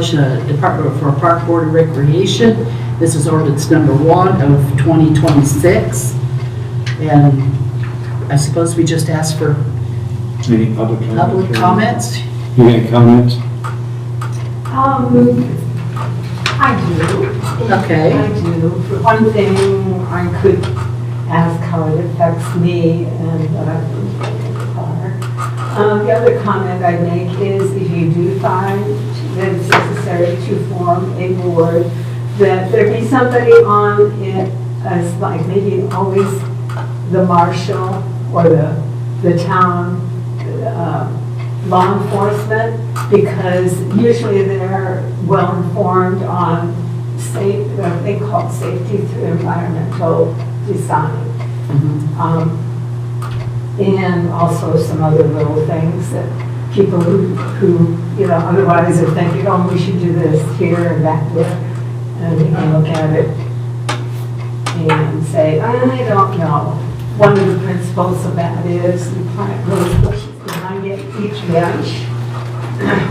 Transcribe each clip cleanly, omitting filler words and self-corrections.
Department for Park Board and Recreation. This is ordinance number 1 of 2026. And I suppose we just asked for Any public comments. You got any comments? I do. Okay. I do. For one thing, I could ask how it affects me and what I've been doing in the park. The other comment I'd make is if you do find that it's necessary to form a board, that there be somebody on it as like maybe always the marshal or the town law enforcement, because usually they're well informed on what they call safety through environmental design. And also some other little things that people who otherwise are thinking, oh, we should do this here and that there, and they can look at it and say, I don't know. One of the principles of that is you plant rose bushes behind each bench,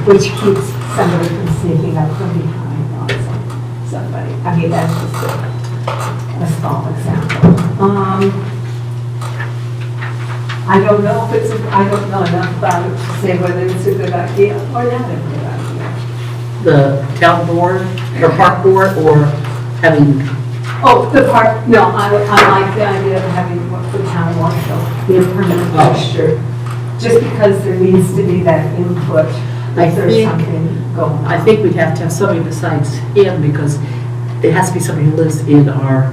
which keeps somebody from sneaking up from behind on somebody. I mean, that's just a small example. I don't know if I don't know enough about it to say whether it's a good idea or not a good idea. The town board or park board, or having... Oh, the park, no, I like the idea of having the town marshal be a permanent fixture, just because there needs to be that input if there's something going on. I think we'd have to have somebody besides him, because it has to be somebody who lives in our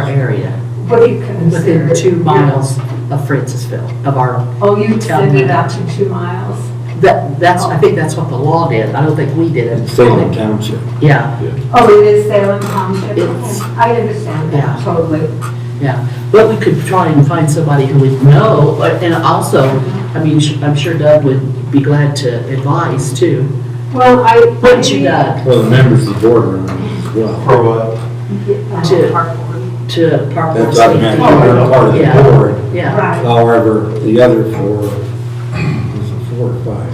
area. What do you consider? Within 2 miles of Francesville, of our Oh, you town send it out limit. to 2 miles? I think that's what the law did. I don't think we did it. Salem Township. Yeah. Oh, it is Salem Township? It's- Okay. I understand Yeah. that, totally. Yeah, but we could try and find somebody who would know, and also, I mean, I'm sure Doug would be glad to advise too. Well, Wouldn't you, Doug? Well, the members of the board are on it as well. For what? To- Park board. To park board That's safety. automatically they're part of Yeah. the board. Yeah, Right. However, the other 4, was it 4 or 5?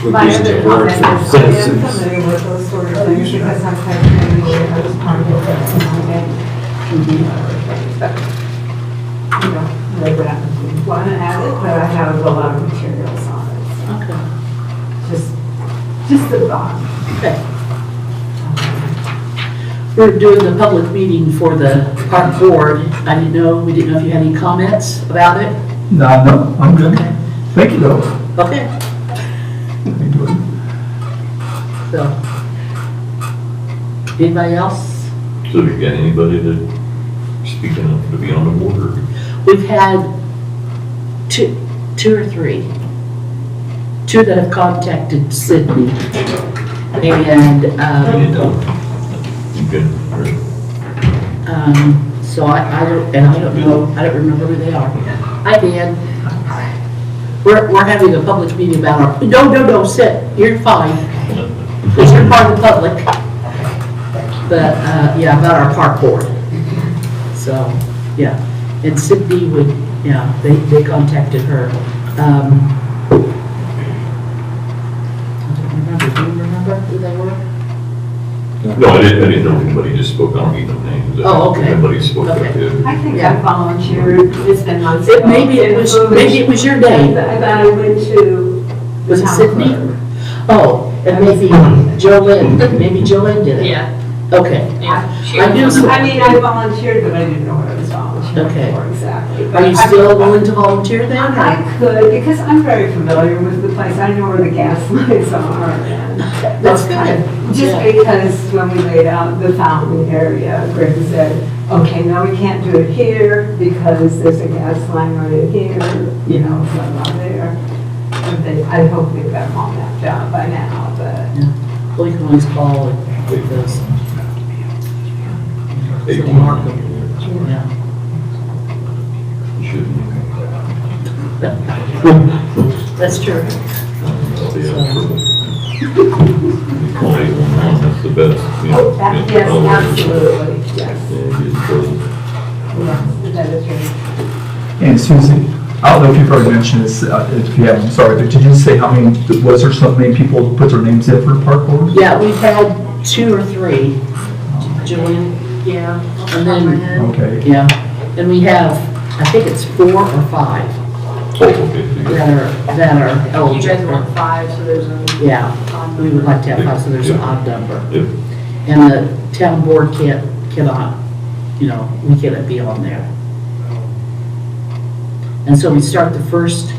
Would My be other the comment board is for I am citizens. familiar with those sort of things because I'm kind of familiar with those part of Maybe I don't want to add it, but I have a lot of materials on it. okay, So just a thought. okay. We're doing the public meeting for the park board. We didn't know if you had any comments about it? No, I'm good. Okay. Thank you though. Okay, so. Anybody else? So have you got anybody that speaking up to be on the board? Or? We've had two or three. 2 that have contacted Sydney. And, You didn't know? Okay. so I don't know, I don't remember who they are. Hi, Dan. We're having a public meeting about our, no, sit, you're fine. Because you're part of the public. But, yeah, about our park board. So, yeah, and Sydney would, yeah, they contacted her. I don't remember, do you remember who they were? No, I didn't know if anybody just spoke on either names. Oh, okay. Everybody spoke up Okay. to. I think Yeah. I volunteered, it's been months ago. Maybe it was your name. I went to. the Was it town Sydney? clerk. Oh, and maybe Jolynn did it. Yeah, Okay. yeah. I knew some. I mean, I volunteered, but I didn't know what I was volunteering Okay. for exactly. Are you still willing to volunteer then? I could, because I'm very familiar with the place. I know where the gas lines are. and That's those kind- good. Just Yeah. because when we laid out the fountain area, Greg said, okay, now we can't do it here because there's a gas line right in here, some out there. And I hope we've got them all mapped out by now, but. Yeah. Well, you can always call and get those. So mark them. Yeah. Shouldn't. That's true. I'll be out for call 811, that's the best. Oh, yes, absolutely, yes. Yeah, get those. Yes, that is right. And Susie, I don't know if you've already mentioned this, if you haven't, I'm sorry, but did you say how many, was there so many people who put their names in for the park board? Yeah, we've had 2 or 3. Julian, yeah, and then, Okay. yeah, and we have, I think it's 4 or 5 Oh, okay. that are eligible. You guys want 5, so there's a. Yeah, we would like to have 5, so there's an odd number. Yep. And the town board cannot, you know, we cannot be on there. And so we start the first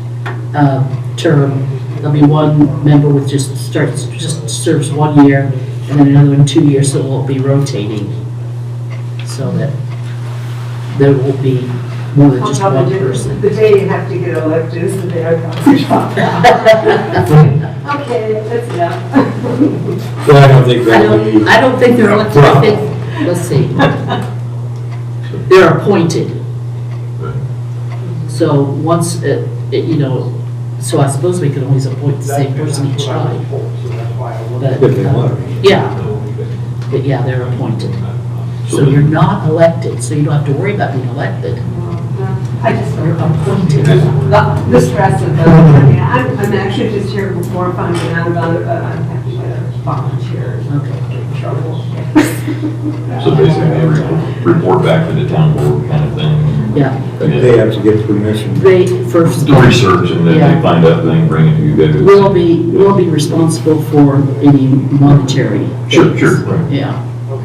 term, there'll be one member with just serves 1 year, and then another one 2 years, so we'll be rotating. So that there will be more than just one person. The day you have to get elected is the day I got to shop out. Okay, that's enough. But I don't think that would be. I don't think they're elected, I think, let's see. They're appointed. So once, you know, so I suppose we could always appoint the same person each time. But, If they want. yeah, but yeah, they're appointed. So you're not elected, so you don't have to worry about being elected. I just, You're appointed. the stress of the, I mean, I'm actually just here before finding out about it, but I'm actually a volunteer. Okay. Trouble. So basically, they report back to the town board kind of thing. Yeah, They have to get permission. they first. Do research and then Yeah. they find out, then bring it to you guys. We'll be responsible for any monetary. Sure, things. sure, right. Yeah,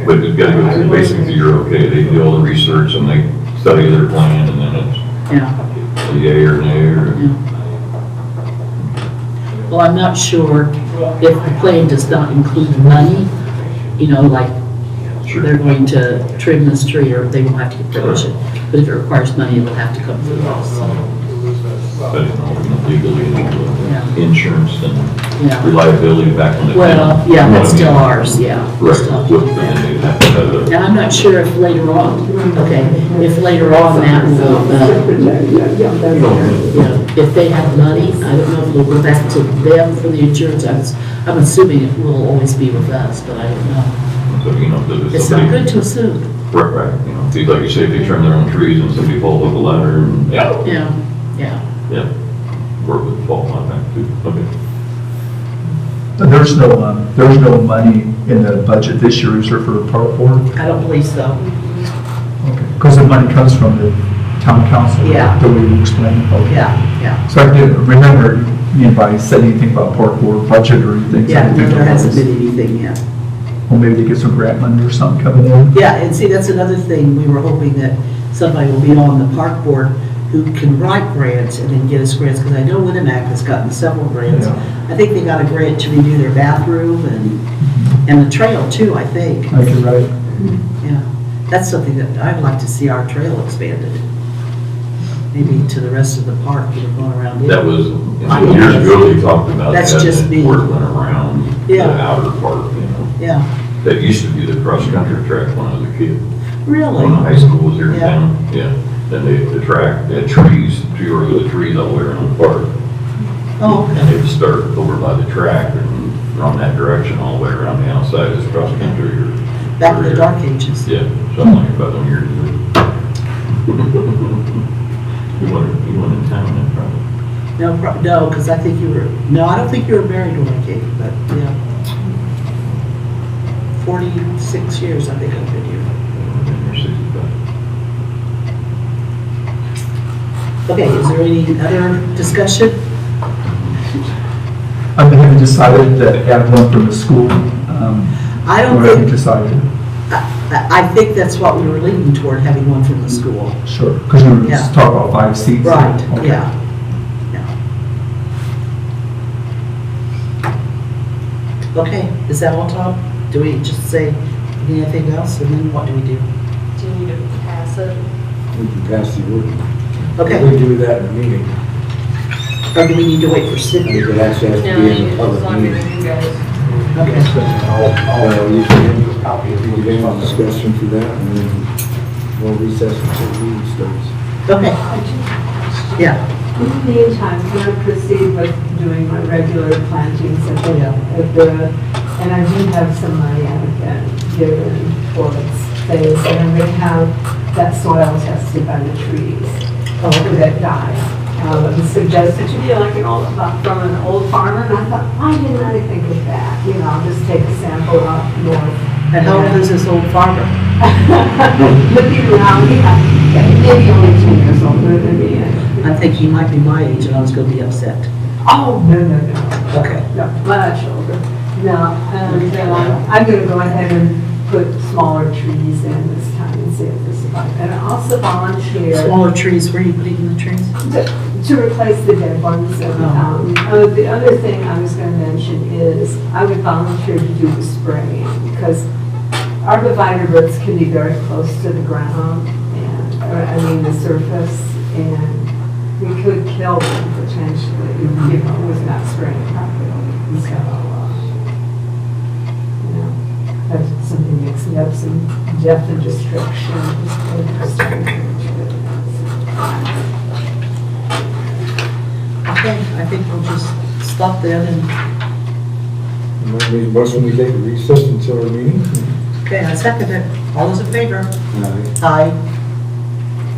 But it's gotta go through, basically, you're okay, they do all the research and they study their plan and then it's yeah. a yay or nay or. Yeah. Well, I'm not sure if the plan does not include money, you know, like Sure. they're going to trim this tree or they will have to get permission. But if it requires money, it'll have to come through us. But you know, legally, Yeah. insurance and Yeah. reliability back on the. Well, yeah, that's still ours, yeah. Right, Still have to with, do that. and they have to have a. Now, I'm not sure if later on, okay, if later on that will, you know, if they have money, I don't know if we'll go back to them for the insurance. I'm assuming it will always be with us, but I don't know. So, you know, if It's not somebody- good to assume. Right, right, you know, if they- like you say, if they trim their own trees and somebody falls off a ladder and, yeah, Yeah, yeah. yeah, work would fall on that too, okay. There's no money in the budget this year, is there, for the park board? I don't believe so. Okay. Because the money comes from the town council? Yeah. The way you explained it? Okay. Yeah, yeah. So I didn't remember anybody said anything about park board budget or anything. So I Yeah, didn't think there hasn't about been anything yet. this. Well, maybe they get some grant money or something coming in? Yeah, and see, that's another thing. We were hoping that somebody will be on the park board who can write grants and then get us grants, because I know Winnemac has gotten several grants. Yeah. I think they got a grant to redo their bathroom and the trail too, I think. I think you're right. Yeah, that's something that I'd like to see our trail expanded. Maybe to the rest of the park, you know, going around it. That was, you know, years ago, they talked about that. That's just and me. Where it went around the Yeah. outer part, you know. Yeah, That used to be the cross-country track when I was a kid. really? When high school was here in Yeah. town, yeah. Then the track, they had trees, 2 rows of trees all the way around the park. Oh, And okay. they'd start over by the track and run that direction all the way around the outside as cross-country or. Back in the dark ages. Yeah, something like about 1 year ago. You went in town then, probably. No, because I think you were, no, I don't think you were married when I came, but yeah. 46 years, I think I've been here. You're 65. Okay, is there any other discussion? I haven't decided to add one from the school. I don't Or haven't think, decided. I think that's what we were leaning toward, having one from the school. Sure, because we were Yeah. just talking about 5 seats. Right, Okay. yeah, yeah. Okay, is that all, Tom? Do we just say anything else, and then what do we do? Do you need to pass it? We can pass the ordinance. Okay, We do that in a meeting. or do we need to wait for I think Sydney? it actually has to No, be in a as public long as meeting. you guys. Okay, You can have a discussion for that, and then we'll recess until the meeting starts. okay, yeah, In the meantime, I'm going to proceed with doing my regular plantings at the, and I do have some money I can give in towards things, and I'm going to have that soil tested by the trees oh, okay. that die. suggested to me like an old, from an old farmer, and I thought, why didn't I think of that? You know, just take a sample up north. And how old is this old farmer? Looking around, maybe only 2 years older than me. I think he might be my age and I was gonna be upset. Oh, no. Okay. No, much older. No, and I'm gonna go ahead and put smaller trees in this time and see if this survives. And I also volunteer Smaller trees, where are you putting the trees? to replace the dead ones that we found. The other thing I was gonna mention is I would volunteer to do the spraying because arborvitae roots can be very close to the ground and, the surface, and we could kill them potentially, with not spraying properly. So, that's something mixing up some death and destruction. Okay, I think we'll just stop then and, Make a motion, we take a recess until our meeting. okay, I second it. All those in favor? Aye. Aye.